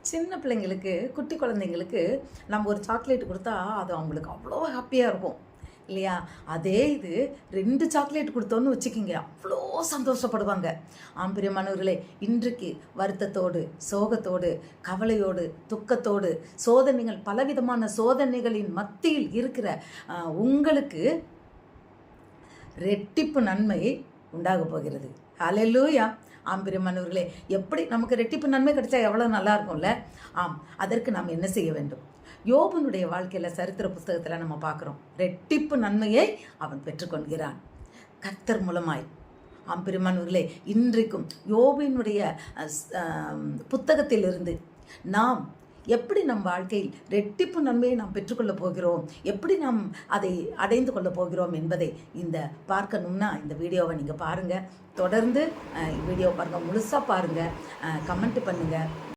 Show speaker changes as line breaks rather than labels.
சின்ன பிள்ளைங்களுக்கு, குட்டி குழந்தைங்களுக்கு நம்ம ஒரு சாக்லேட் கொடுத்தா அது அவங்களுக்கு அவ்வளோ ஹாப்பியாக இருக்கும் இல்லையா? அதே இது 2 சாக்லேட் கொடுத்தோன்னு வச்சுக்கிங்க, அவ்வளோ சந்தோஷப்படுவாங்க. பிரியமானவர்களே, இன்றைக்கு வருத்தத்தோடு, சோகத்தோடு, கவலையோடு, துக்கத்தோடு, சோதனைகள் பலவிதமான சோதனைகளின் மத்தியில் இருக்கிற உங்களுக்கு ரெட்டிப்பு நன்மை உண்டாக போகிறது. ஹல்லேலூயா! பிரியமானவர்களே, எப்படி நமக்கு ரெட்டிப்பு நன்மை கிடைச்சா எவ்வளோ நல்லா இருக்கும்ல. அதற்கு நாம் என்ன செய்ய வேண்டும்? யோபனுடைய வாழ்க்கையில் சரித்திர புஸ்தகத்தில் நம்ம பார்க்குறோம், ரெட்டிப்பு நன்மையை அவன் பெற்றுக்கொள்கிறான் கர்த்தர் மூலமாய். பிரியமானவர்களே, இன்றைக்கும் யோபினுடைய புத்தகத்திலிருந்து நாம் எப்படி நம் வாழ்க்கையில் ரெட்டிப்பு நன்மையை நாம் பெற்றுக்கொள்ள போகிறோம், எப்படி நாம் அதை அடைந்து கொள்ள போகிறோம் என்பதை இந்த பார்க்கணும்னா இந்த வீடியோவை நீங்கள் பாருங்கள். தொடர்ந்து வீடியோ பாருங்கள், முழுசாக பாருங்கள், கமெண்ட் பண்ணுங்கள்.